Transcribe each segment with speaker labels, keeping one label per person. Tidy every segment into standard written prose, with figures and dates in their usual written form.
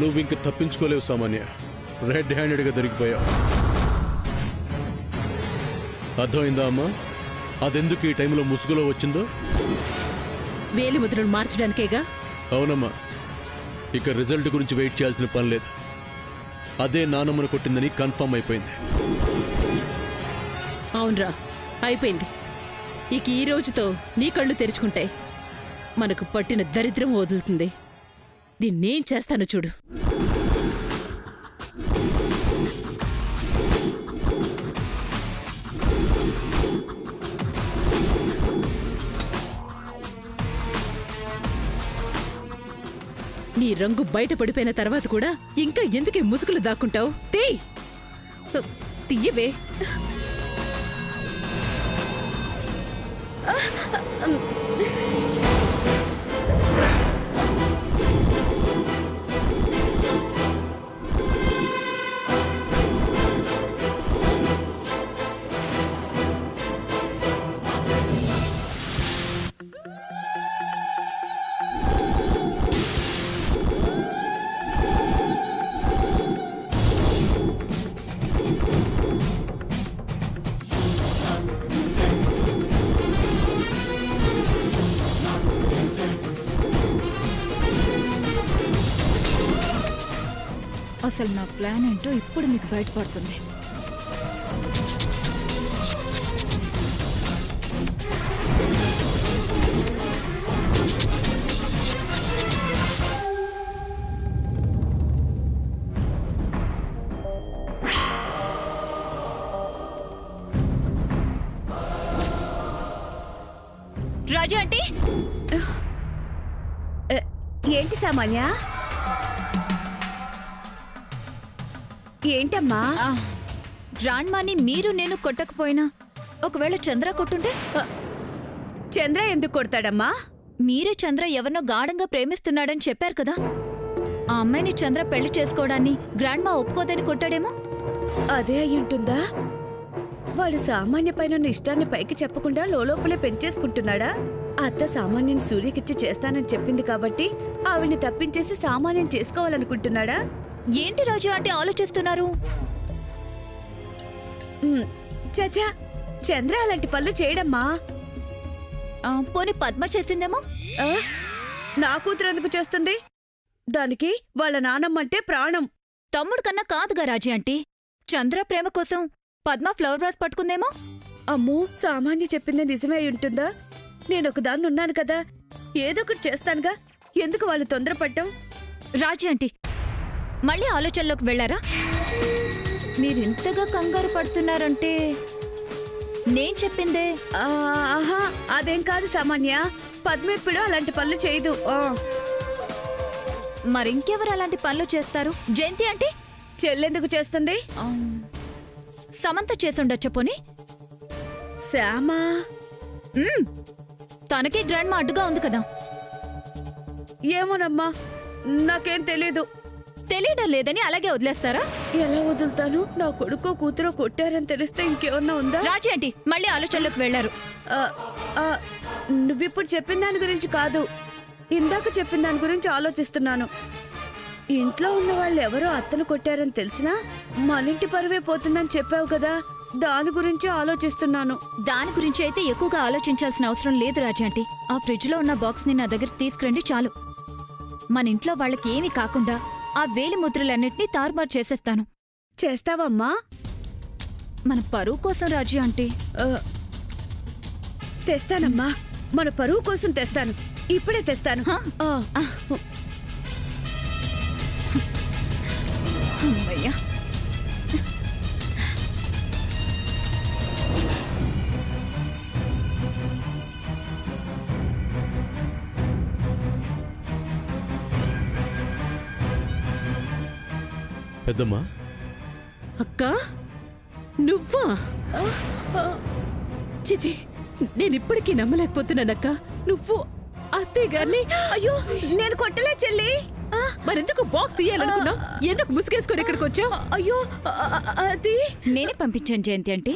Speaker 1: నువ్వింక తప్పించుకోలేవు సామాన్య. రెడ్ హ్యాండెడ్గా దొరికిపోయావు. అర్థమైందా అమ్మా? అదెందుకు ఈ టైంలో ముసుగులో వచ్చిందో?
Speaker 2: వేలిముద్రను మార్చడానికేగా.
Speaker 1: అవునమ్మా, ఇక రిజల్ట్ గురించి వెయిట్ చేయాల్సిన పని లేదు. అదే నానమ్మను కొట్టిందని కన్ఫర్మ్ అయిపోయింది.
Speaker 2: అవునరా, అయిపోయింది. ఇక ఈ రోజుతో నీ కళ్ళు తెరుచుకుంటాయి. మనకు పట్టిన దరిద్రం వదులుతుంది. దీన్నేం చేస్తాను చూడు. నీ రంగు బయట పడిపోయిన తర్వాత కూడా ఇంకా ఎందుకే ముసుగులు దాక్కుంటావు? తీయవే.
Speaker 3: అసలు నా ప్లాన్ ఏంటో ఇప్పుడు మీకు బయటపడుతుంది. రాజు ఆంటీ,
Speaker 4: ఏంటి సామాన్య? ఏంటమ్మా?
Speaker 3: గ్రాండ్మాని మీరు నేను కొట్టకపోయినా ఒకవేళ చంద్ర కొట్టుంటే?
Speaker 4: చంద్ర ఎందుకు కొడతాడమ్మా?
Speaker 3: మీరే చంద్ర ఎవరినో గాఢంగా ప్రేమిస్తున్నాడని చెప్పారు కదా. ఆ అమ్మాయిని చంద్ర పెళ్లి చేసుకోవడాన్ని గ్రాండ్మా ఒప్పుకోదని కొట్టాడేమో.
Speaker 4: అదే అయ్యుంటుందా? వాడు సామాన్య పైన ఇష్టాన్ని పైకి చెప్పకుండా లోపలే పెంచేసుకుంటున్నాడా? అత్త సామాన్యం సూర్యకిచ్చి చేస్తానని చెప్పింది కాబట్టి ఆవిడ్ని తప్పించేసి సామాన్యం చేసుకోవాలనుకుంటున్నాడా?
Speaker 3: ఏంటి రాజు అంటే ఆలోచిస్తున్నారు?
Speaker 4: చచా, చంద్ర అలాంటి పనులు చేయడమ్మా.
Speaker 3: పోనీ పద్మ చేసిందేమో.
Speaker 4: నా కూతురు ఎందుకు చేస్తుంది? దానికి వాళ్ళ నానమ్మంటే ప్రాణం.
Speaker 3: తమ్ముడు కన్నా కాదుగా రాజీ ఆంటీ. చంద్ర ప్రేమ కోసం పద్మ ఫ్లవర్ వాస్ పట్టుకుందేమో.
Speaker 4: అమ్మో, సామాన్య చెప్పింది నిజమే అయి ఉంటుందా? నేనొకదాన్ని ఉన్నాను కదా, ఏదొకటి చేస్తానుగా. ఎందుకు వాళ్ళు తొందరపడ్డం?
Speaker 3: రాజీ ఆంటీ, మళ్ళీ ఆలోచనలోకి వెళ్లారా? మీరింతగా కంగారు పడుతున్నారంటే నేను చెప్పిందే.
Speaker 4: ఆహా, అదేం కాదు సామాన్య. పద్మెప్పుడు అలాంటి పనులు చేయదు.
Speaker 3: మరింకెవరు అలాంటి పనులు చేస్తారు? జయంతి ఆంటీ.
Speaker 4: చెల్లెందుకు చేస్తుంది?
Speaker 3: సమంత చేసుండొచ్చ పోని.
Speaker 4: శ్యామా?
Speaker 3: తనకే గ్రాండ్ మా అడ్డుగా ఉంది కదా.
Speaker 4: ఏమోనమ్మా, నాకేం తెలీదు.
Speaker 3: తెలియడం లేదని అలాగే వదిలేస్తారా?
Speaker 4: ఎలా వదులుతాను? నా కొడుకో కూతురో కొట్టారని తెలిస్తే ఇంకేమన్నా ఉందా?
Speaker 3: రాజీ ఆంటీ మళ్ళీ ఆలోచనలోకి వెళ్లారు.
Speaker 4: నువ్విప్పుడు చెప్పిన దాని గురించి కాదు, ఇందాక చెప్పిన దాని గురించి ఆలోచిస్తున్నాను. ఇంట్లో ఉన్న వాళ్ళు ఎవరో అత్తను కొట్టారని తెలిసినా మనింటి పరువే పోతుందని చెప్పావు కదా, దాని గురించి ఆలోచిస్తున్నాను.
Speaker 3: దాని గురించి అయితే ఎక్కువగా ఆలోచించాల్సిన అవసరం లేదు రాజీ ఆంటీ. ఆ ఫ్రిడ్జ్ లో ఉన్న బాక్స్ ని నా దగ్గర తీసుకురండి చాలు. మన ఇంట్లో వాళ్ళకి ఏమీ కాకుండా ఆ వేలి ముద్రలన్నింటినీ తారుమారు చేసేస్తాను.
Speaker 4: చేస్తావమ్మా?
Speaker 3: మన పరువు కోసం రాజీ ఆంటీ.
Speaker 4: తెస్తానమ్మా, మన పరువు కోసం తెస్తాను. ఇప్పుడే తెస్తాను.
Speaker 3: అమ్మయ్యా.
Speaker 1: పెద్దమ్మా.
Speaker 2: అక్క, నువ్వా? చిచి, నేనిప్పటికీ నమ్మలేకపోతున్నానక్క. నువ్వు అత్తయ్య గారిని.
Speaker 4: అయ్యో, నేను కొట్టలే చెల్లి.
Speaker 2: మరెందుకు బాక్స్ తీయాలనుకున్నా? ఎందుకు ముసుగేసుకొని ఇక్కడికి వచ్చావు?
Speaker 4: అయ్యో, అది
Speaker 3: నేనే పంపించాను జయంతి అంటే.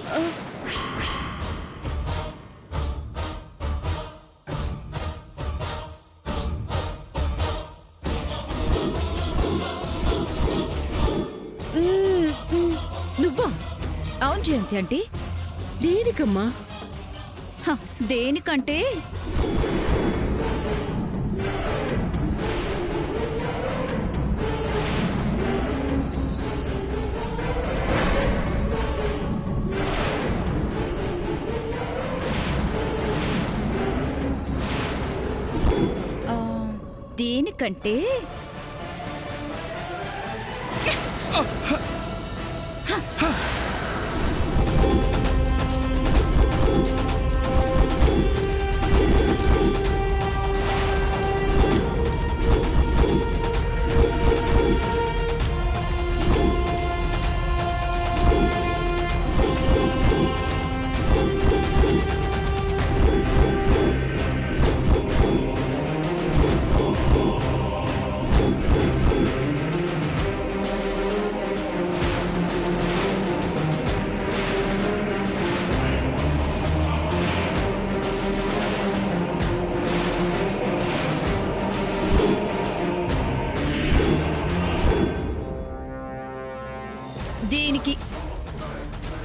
Speaker 3: అవును జయంతి ఆంటీ.
Speaker 2: దేనికమ్మా?
Speaker 3: హ, దేనికంటే ఆ, దేనికంటే దీనికి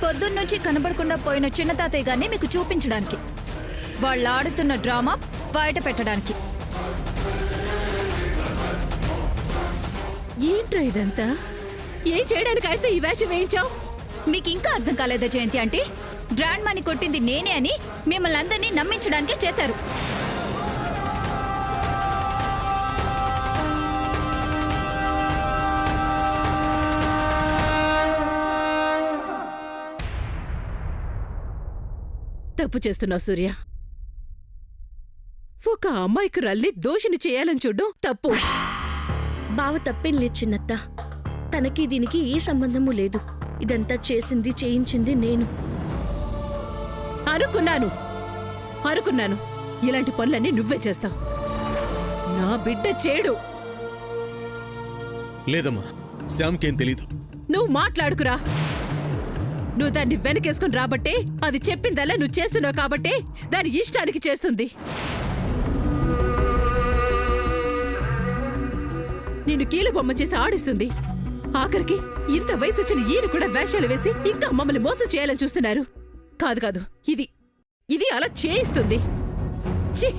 Speaker 3: పొద్దున్నుంచి కనబడకుండా పోయిన చిన్న తాతయ్య గారిని మీకు చూపించడానికి, వాళ్ళు ఆడుతున్న డ్రామా బయట పెట్టడానికి.
Speaker 2: ఏంట్రా ఇదంతా? ఏం చేయడానికి అయితే ఈ వేషం వేయించావు?
Speaker 3: మీకు ఇంకా అర్థం కాలేదా జయంతి ఆంటీ? గ్రాండ్ మాని కొట్టింది నేనే అని మిమ్మల్ని అందరినీ నమ్మించడానికే చేశారు.
Speaker 2: తప్పు చేస్తున్నావు సూర్య. ఒక అమ్మాయికురాల్ని దోషిని చేయాలని చూడ్డం తప్పు.
Speaker 5: బావ తప్పేం లేదు చిన్నత్త. తనకి దీనికి ఏ సంబంధము లేదు. ఇదంతా చేయించింది నేను.
Speaker 2: అనుకున్నాను ఇలాంటి పనులన్నీ నువ్వే చేస్తావు. నా బిడ్డ చేడు.
Speaker 1: లేదమ్మా, శ్యామ్కేం తెలీదు.
Speaker 2: నువ్వు మాట్లాడుకురా. నువ్వు దాన్ని వెనకేసుకుని రాబట్టే, అది చెప్పిందల్లా నువ్వు చేస్తున్నావు కాబట్టే దాని ఇష్టానికి చేస్తుంది. నిన్ను కీలుబొమ్మ చేసి ఆడిస్తుంది. ఆఖరికి ఇంత వయసు వచ్చిన ఈయన కూడా వేషాలు వేసి ఇంకా మమ్మల్ని మోసం చేయాలని చూస్తున్నారు. కాదు, ఇది అలా చేయిస్తుంది. ఛీ!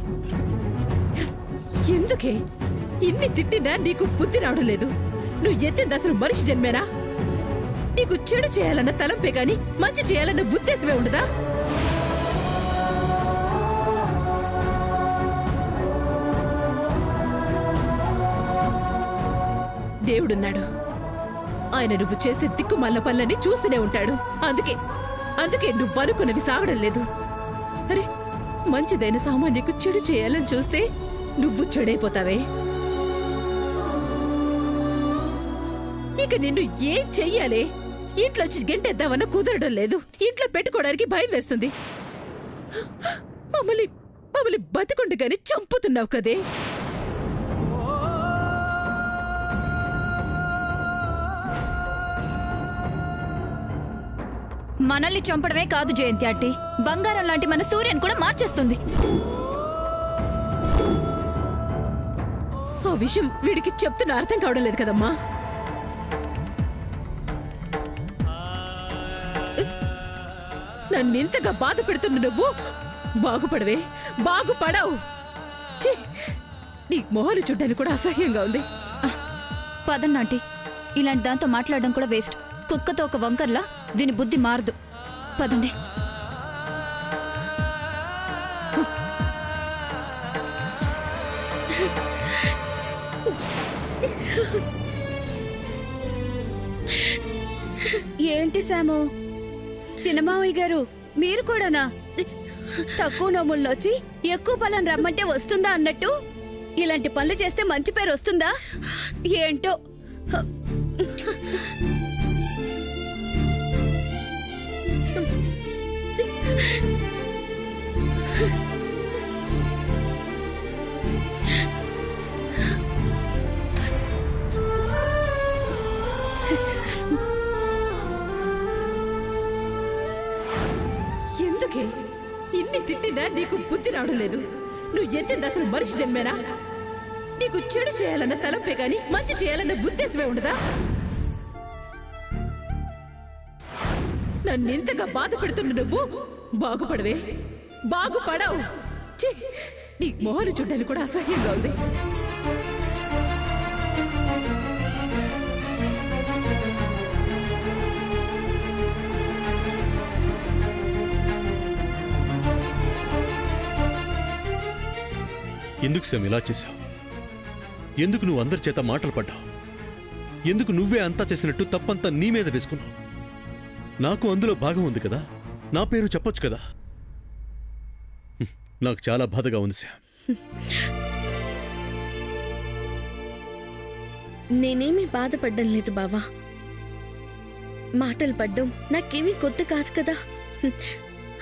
Speaker 2: ఎందుకే ఇన్ని తిట్టినా నీకు బుద్ధి రావడం లేదు? నువ్వు ఎత్తింది అసలు మనిషి జన్మేనా? నీకు చెడు చేయాలన్న తలంపే గాని మంచి చేయాలన్న ఉద్దేశమే ఉండదా? దేవుడున్నాడు. ఆయన నువ్వు చేసే దిక్కుమాల పనులన్నీ చూస్తూనే ఉంటాడు. అందుకే నువ్వు అనుకున్నవి సాగడం లేదు. అరే, మంచిదైన సామాన్యకు చెడు చేయాలని చూస్తే నువ్వు చెడైపోతావే. ఇక నిన్ను ఏం చెయ్యాలి? ఇంట్లో గంటేద్దామన్నా కుదరడం లేదు. ఇంట్లో పెట్టుకోవడానికి భయం వేస్తుంది. మమ్మల్ని బతికుండగాని చంపుతున్నావు కదే.
Speaker 3: మనల్ని చంపడమే కాదు జయంతి ఆంటీ, బంగారం లాంటి మన సూర్యని కూడా మార్చేస్తుంది.
Speaker 2: ఆ విషయం వీడికి చెప్తున్న అర్థం కావడం లేదు కదమ్మా. నన్నింతగా బాధ పెడుతున్న నువ్వు బాగుపడవు. ఛీ! నీ మొహాలు చూడ్డానికి కూడా అసహ్యంగా ఉంది.
Speaker 3: పదండి ఆంటీ, ఇలాంటి దాంతో మాట్లాడడం కూడా వేస్ట్. కుక్కతో ఒక వంకర్లా దీని బుద్ధి మారదు. పదండి.
Speaker 4: ఏంటి శాము, చిన్నమావయ్య గారు మీరు కూడానా? తక్కువ నోములను వచ్చి ఎక్కువ బలం రమ్మంటే వస్తుందా అన్నట్టు ఇలాంటి పనులు చేస్తే మంచి పేరు వస్తుందా ఏంటో?
Speaker 2: ఎందుకే ఇన్ని తిట్టినా నీకు బుద్ధి రావడం లేదు? నువ్వు ఎత్తింది అసలు మనిషి జన్మేనా? నీకు చెడు చేయాలన్న తలంపే గాని మంచి చేయాలన్న ఉద్దేశమే ఉండదా? నన్నింతగా బాధ పెడుతున్న నువ్వు బాగుపడవే, బాగుపడవు. ఛీ, నీ మొహలు చూడ్డానికి కూడా అసహ్యంగా ఉంది.
Speaker 1: ఎందుకు శామ్ ఇలా చేశావు? ఎందుకు నువ్వు అందరి చేత మాటలు పడ్డావు? ఎందుకు నువ్వే అంతా చేసినట్టు తప్పంతా నీ మీద వేసుకున్నావు? నాకు అందులో భాగం ఉంది కదా, నా పేరు చెప్పొచ్చు కదా. నాకు చాలా బాధగా ఉంది శామ్.
Speaker 5: నేనేమీ బాధపడ్డం లేదు బావా. మాటలు పడ్డం నాకేమీ కొత్త కాదు కదా.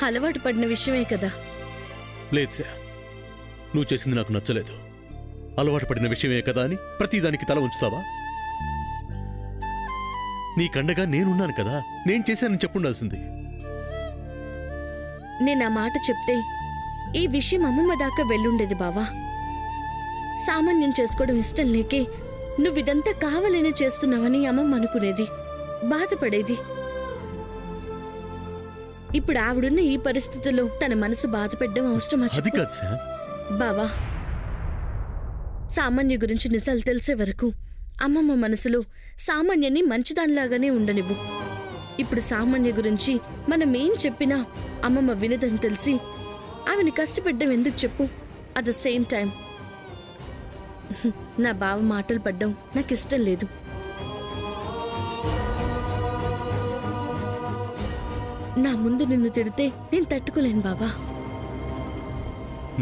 Speaker 5: అలవాటు పడిన విషయమే కదా.
Speaker 1: లేదు శామ్, నువ్వు చేసింది నాకు నచ్చలేదు. అలవాటు పడిన విషయమే కదా అని ప్రతిదానికి తల ఉంచుతావా? నీకండగా నేనున్నాను కదా, నేను చేశానని చెప్పుండాల్సింది.
Speaker 5: నేను ఆ మాట చెప్తే ఈ విషయం అమ్మమ్మ దాకా వెళ్ళుండేది బావా. సామాన్యం చేసుకోవడం ఇష్టం లేకే నువ్విదంతా కావాలనే చేస్తున్నావని అమ్మమ్మ అనుకునేది, బాధపడేది. ఇప్పుడు ఆవిడున్న ఈ పరిస్థితుల్లో తన మనసు బాధపెట్టడం అవసరమా
Speaker 1: అది
Speaker 5: చెప్పు?
Speaker 1: కాదు శామ్.
Speaker 5: బావా, సామాన్య గురించి నిజాలు తెలిసే వరకు అమ్మమ్మ మనసులో సామాన్యాన్ని మంచిదానిలాగానే ఉండనివ్వు. ఇప్పుడు సామాన్య గురించి మనం ఏం చెప్పినా అమ్మమ్మ వినదని తెలిసి ఆమెను కష్టపెట్టడం ఎందుకు చెప్పు? అట్ ద సేమ్ టైం నా బావ మాటలు పడ్డం నాకు ఇష్టం లేదు. నా ముందు నిన్ను తిడితే నేను తట్టుకోలేను బావా.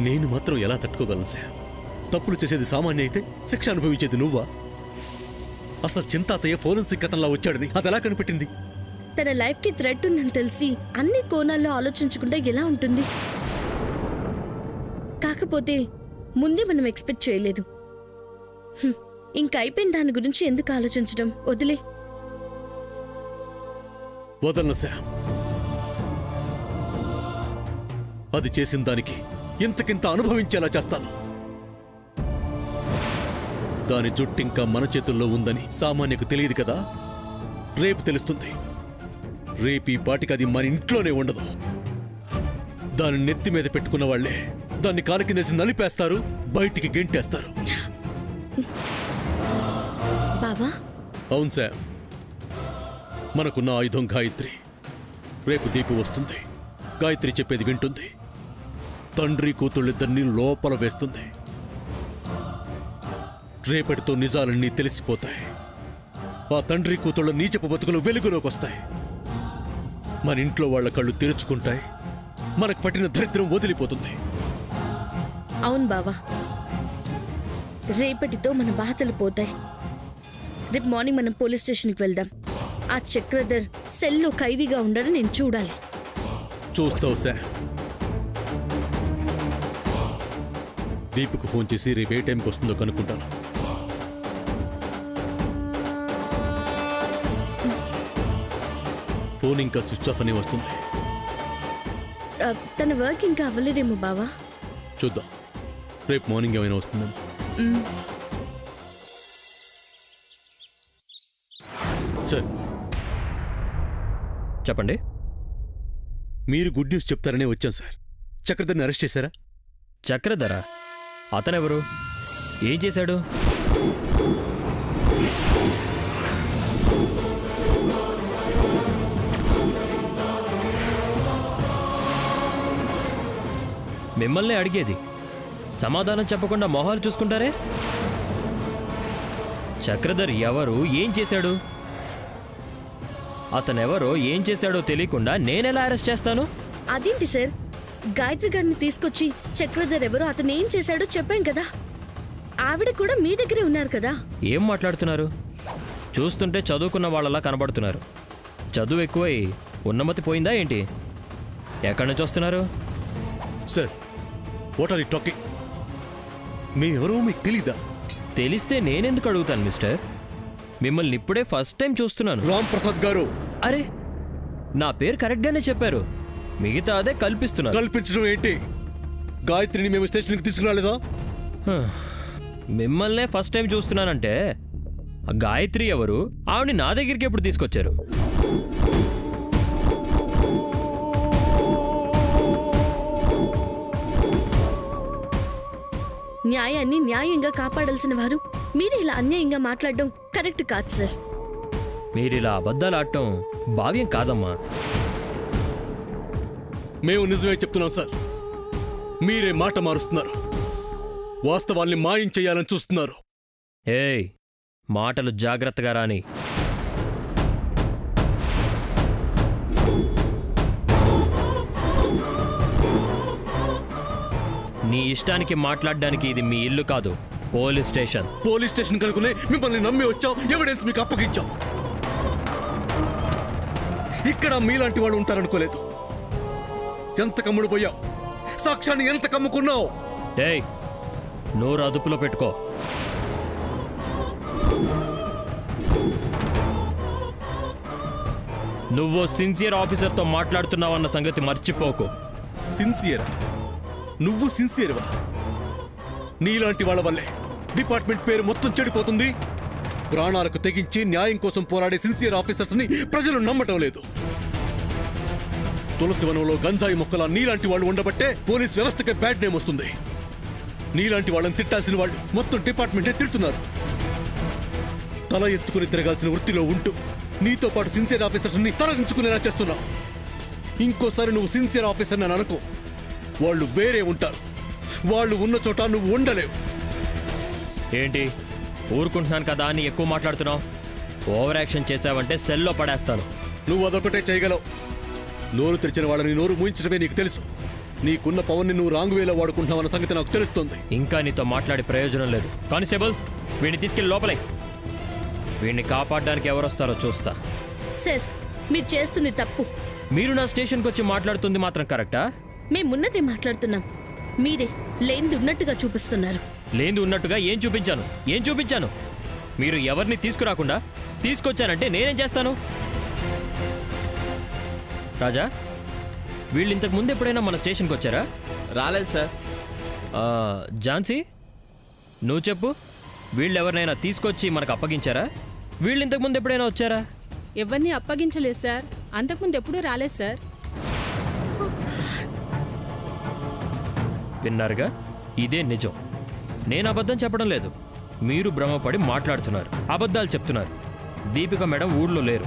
Speaker 1: నేను మాత్రం ఎలా తట్టుకోగలను శామ్? తప్పులు చేసేది సామాన్య అయితే శిక్ష అనుభవించేది నువ్వా? అసలు చింతాతయ్య ఫోరెన్సిక్ కథంలా వచ్చాడని అది ఎలా కనిపెట్టింది?
Speaker 5: తన లైఫ్ కి థ్రెట్ ఉందని తెలిసి అన్ని కోణాల్లో ఆలోచించకుండా ఎలా ఉంటుంది? కాకపోతే ముందే మనం ఎక్స్పెక్ట్ చేయలేదు. ఇంకా అయిపోయిన దాని గురించి ఎందుకు ఆలోచించడం? వదిలే.
Speaker 1: వదలను శామ్. అది చేసిన దానికి ఇంతకింత అనుభవించేలా చేస్తాను. దాని జుట్టింకా మన చేతుల్లో ఉందని సామాన్యకు తెలియదు కదా. రేపు తెలుస్తుంది. రేపు ఈ పాటికి అది మన ఇంట్లోనే ఉండదు. దాని నెత్తి మీద పెట్టుకున్న వాళ్లే దాన్ని కాలు కిందేసి నలిపేస్తారు, బయటికి గెంటేస్తారు.
Speaker 5: బావా,
Speaker 1: అవును శామ్, మనకున్న ఆయుధం గాయత్రి. రేపు దీపు వస్తుంది. గాయత్రి చెప్పేది వింటుంది. తండ్రి కూతుళ్ళిద్దరినీ లోపల వేస్తుంది. రేపటితో నిజాలన్నీ తెలిసిపోతాయి. ఆ తండ్రి కూతుళ్ళ నీచపు బతుకులు వెలుగులోకి వస్తాయి. మన ఇంట్లో వాళ్ళ కళ్ళు తెరుచుకుంటాయి. మనకు పట్టిన దరిద్రం వదిలిపోతుంది.
Speaker 5: అవును బావా, రేపటితో మన బాధలు పోతాయి. రేపు మార్నింగ్ మనం పోలీస్ స్టేషన్కి వెళ్దాం. ఆ చక్రధర్ సెల్లో ఖైదీగా ఉండడం నేను చూడాలి.
Speaker 1: చూస్తావు శామ్. దీపుకు ఫోన్ చేసి రేపు ఏ టైంకి వస్తుందో కనుక్కుంటాను. ఫోన్ ఇంకా స్విచ్ ఆఫ్ అని వస్తుంది.
Speaker 5: తన వర్క్ ఇంకా అవ్వలేదేమో బావా.
Speaker 1: చూద్దాం, రేపు మార్నింగ్ ఏమైనా వస్తుందేమో. సార్,
Speaker 6: చెప్పండి.
Speaker 1: మీరు గుడ్ న్యూస్ చెప్తారనే వచ్చాం సార్. చక్రధర్ని అరెస్ట్ చేశారా?
Speaker 6: చక్రధర? అతనెవరు? ఏం చేశాడు? మిమ్మల్ని అడిగేది, సమాధానం చెప్పకుండా మొహాలు చూసుకుంటారే. చక్రధర్ ఎవరు, ఏం చేశాడు? అతనెవరో ఏం చేశాడో తెలియకుండా నేనెలా అరెస్ట్ చేస్తాను?
Speaker 5: అదేంటి సార్, గాయత్రి గారిని తీసుకొచ్చి చక్రధర్ ఎవరో అతను ఏం చేశాడో చెప్పాం కదా. ఆవిడ కూడా మీ దగ్గరే ఉన్నారు కదా.
Speaker 6: ఏం మాట్లాడుతున్నారు? చూస్తుంటే చదువుకున్న వాళ్ళలా కనబడుతున్నారు. చదువు ఎక్కువై ఉన్నమతి పోయిందా ఏంటి? ఎక్కడి నుంచి వస్తున్నారు?
Speaker 1: Sir, what are you talking? మేమెవరో మీకు తెలీదా?
Speaker 6: తెలిస్తే నేనెందుకు అడుగుతాను మిస్టర్? మిమ్మల్ని ఇప్పుడే ఫస్ట్ టైం చూస్తున్నాను.
Speaker 1: రామ్ ప్రసాద్ గారు.
Speaker 6: అరే, నా పేరు కరెక్ట్గానే చెప్పారు, మిగతా అదే కల్పిస్తున్నారు.
Speaker 1: కల్పించడం ఏంటి? గాయత్రిని మేము స్టేషన్కి తీసుకురాలేదా?
Speaker 6: మిమ్మల్నే ఫస్ట్ టైం చూస్తున్నానంటే ఆ గాయత్రి ఎవరు, ఆవిడ నా దగ్గరికి ఎప్పుడు తీసుకొచ్చారు?
Speaker 5: న్యాయాన్ని న్యాయంగా కాపాడాల్సిన వారు మీరు ఇలా అన్యాయంగా మాట్లాడడం కరెక్ట్ కాదు సార్.
Speaker 6: మీరిలా అబద్ధాలు ఆడటం భావ్యం కాదమ్మా.
Speaker 1: మేము నిజమే చెప్తున్నాం సార్. మీరే మాట మారుస్తున్నారు. వాస్తవాల్ని మాయం చేయాలని చూస్తున్నారు.
Speaker 6: ఏయ్, మాటలు జాగ్రత్తగా రాని. నీ ఇష్టానికి మాట్లాడడానికి ఇది మీ ఇల్లు కాదు, పోలీస్ స్టేషన్.
Speaker 1: పోలీస్ స్టేషన్ కనుకునే మిమ్మల్ని నమ్మి వచ్చాం, ఎవిడెన్స్ మీకు అప్పగించాం. ఇక్కడ మీలాంటి వాళ్ళు ఉంటారనుకోలేదు. ఎంత కమ్ముడు పోయావు, సాక్ష్యాన్ని ఎంత కమ్ముకున్నావు.
Speaker 6: ఏయ్, నోరు అదుపులో పెట్టుకో. నువ్వు సిన్సియర్ ఆఫీసర్తో మాట్లాడుతున్నావన్న సంగతి మర్చిపోకు.
Speaker 1: సిన్సియరా? నువ్వు సిన్సియర్వా? నీలాంటి వాళ్ళ వల్లే డిపార్ట్మెంట్ పేరు మొత్తం చెడిపోతుంది. ప్రాణాలకు తెగించి న్యాయం కోసం పోరాడే సిన్సియర్ ఆఫీసర్స్ ని ప్రజలు నమ్మటం లేదు. తులసివనంలో గంజాయి మొక్కల నీలాంటి వాళ్ళు ఉండబట్టే పోలీస్ వ్యవస్థకే బ్యాడ్ నేమ్ వస్తుంది. నీలాంటి వాళ్ళని తిట్టాల్సిన వాళ్ళు మొత్తం డిపార్ట్మెంటే తిడుతున్నారు. తల ఎత్తుకుని తిరగాల్సిన వృత్తిలో ఉంటూ నీతో పాటు సిన్సియర్ ఆఫీసర్స్ ని తలదించుకునేలా చేస్తున్నావు. ఇంకోసారి నువ్వు సిన్సియర్ ఆఫీసర్ అని అనుకో, వాళ్ళు వేరే ఉంటారు. వాళ్ళు ఉన్న చోట నువ్వు ఉండలేవు.
Speaker 6: ఏంటి, ఊరుకుంటున్నాను కదా అని ఎక్కువ మాట్లాడుతున్నావు? ఓవర్ యాక్షన్ చేశావంటే సెల్లో పడేస్తాను.
Speaker 1: నువ్వు అదొకటే చేయగలవు. నోరు తెరిచిన వాళ్ళని నోరు మూయించడమే నీకు తెలుసు. నీకున్న పవర్ని నువ్వు రాంగ్ వేలో వాడుకుంటున్నావన్న సంగతి నాకు తెలుస్తుంది.
Speaker 6: ఇంకా నీతో మాట్లాడే ప్రయోజనం లేదు. కానిస్టేబుల్, వీడిని తీసుకెళ్ళి లోపలే. వీడిని కాపాడడానికి ఎవరొస్తారో చూస్తా.
Speaker 5: సార్, మీరు చేస్తుంది తప్పు.
Speaker 6: మీరు నా స్టేషన్కి వచ్చి మాట్లాడుతుంది మాత్రం కరెక్టా?
Speaker 5: మేమున్నదే మాట్లాడుతున్నాం, మీరే లేనిది ఉన్నట్టుగా చూపిస్తున్నారు.
Speaker 6: లేంది ఉన్నట్టుగా ఏం చూపించాను? ఏం చూపించాను? మీరు ఎవరిని తీసుకురాకుండా తీసుకొచ్చానంటే నేనేం చేస్తాను? రాజా, వీళ్ళు ఇంతకు ముందు ఎప్పుడైనా మన స్టేషన్కి వచ్చారా?
Speaker 7: రాలేదు సార్.
Speaker 6: ఝాన్సీ, నువ్వు చెప్పు, వీళ్ళు ఎవరినైనా తీసుకొచ్చి మనకు అప్పగించారా? వీళ్ళు ఇంతకు ముందు ఎప్పుడైనా వచ్చారా?
Speaker 2: ఎవరిని అప్పగించలేదు సార్. అంతకుముందు ఎప్పుడూ రాలేదు సార్.
Speaker 6: విన్నారుగా, ఇదే నిజం. నేను అబద్ధం చెప్పడం లేదు. మీరు భ్రమపడి మాట్లాడుతున్నారు, అబద్ధాలు చెప్తున్నారు. దీపిక మేడం ఊళ్ళో లేరు.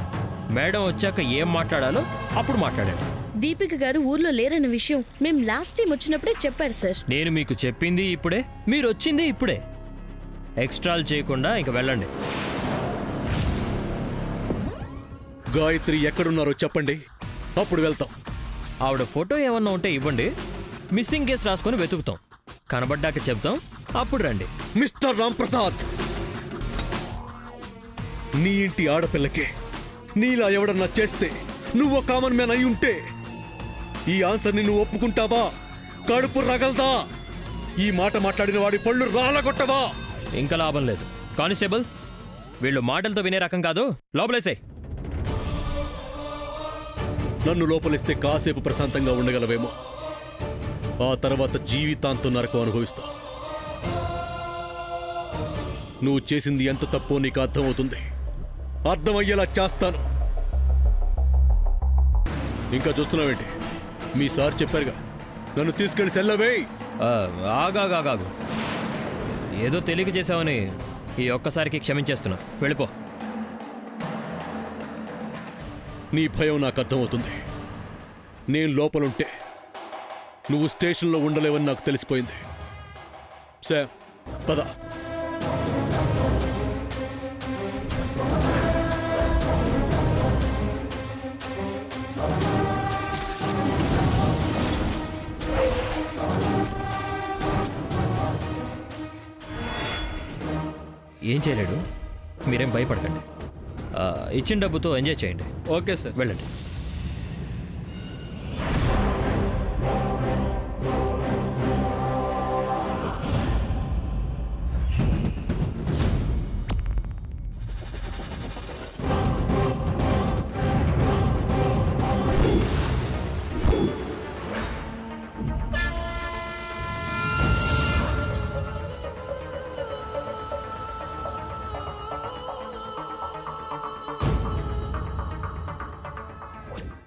Speaker 6: మేడం వచ్చాక ఏం మాట్లాడాలో అప్పుడు మాట్లాడండి.
Speaker 5: దీపిక గారు ఊర్లో లేరన్న విషయం మేం లాస్ట్ టైం వచ్చినప్పుడే చెప్పారు సార్.
Speaker 6: నేను మీకు చెప్పింది ఇప్పుడే, మీరు వచ్చింది ఇప్పుడే. ఎక్స్ట్రాలు చేయకుండా ఇంక వెళ్ళండి.
Speaker 1: గాయత్రి ఎక్కడున్నారో చెప్పండి, అప్పుడు వెళ్తాం.
Speaker 6: ఆవిడ ఫోటో ఏమన్నా ఉంటే ఇవ్వండి. మిస్సింగ్ కేసు రాసుకొని వెతుకుతాం. కనబడ్డాక చెప్తాం, అప్పుడు రండి.
Speaker 1: మిస్టర్ రాంప్రసాద్, నీ ఇంటి ఆడపిల్లకే నీలా ఎవడన్నా చేస్తే నువ్వు కామన్ మ్యాన్ అయి ఉంటే ఈ ఆన్సర్ని నువ్వు ఒప్పుకుంటావా? కడుపు రగల్దా? ఈ మాట మాట్లాడిన వాడి పళ్ళు రాలగొట్టవా?
Speaker 6: ఇంకా లాభం లేదు. కానిస్టేబుల్, వీళ్ళు మాటలతో వినే రకం కాదు, లోపలేసే.
Speaker 1: నన్ను లోపలిస్తే కాసేపు ప్రశాంతంగా ఉండగలవేమో, ఆ తర్వాత జీవితాంతం నరకం అనుభవిస్తావు. నువ్వు చేసింది ఎంత తప్పో నీకు అర్థమవుతుంది. అర్థమయ్యేలా చేస్తాను. ఇంకా చూస్తున్నావేంటి? మీ సార్ చెప్పారుగా, నన్ను తీసుకెళ్లి సెల్లవే.
Speaker 6: ఆగాగాగాగు, ఏదో తెలియక చేసావని ఈ ఒక్కసారికి క్షమించేస్తున్నా. వెళ్ళిపో.
Speaker 1: నీ భయం నాకు అర్థమవుతుంది. నేను లోపలుంటే నువ్వు స్టేషన్లో ఉండలేవని నాకు తెలిసిపోయింది. సార్, పద.
Speaker 6: ఏం చేయలేడు, మీరేం భయపడకండి. ఇచ్చిన డబ్బుతో ఎంజాయ్ చేయండి.
Speaker 7: Okay sir.
Speaker 6: వెళ్ళండి.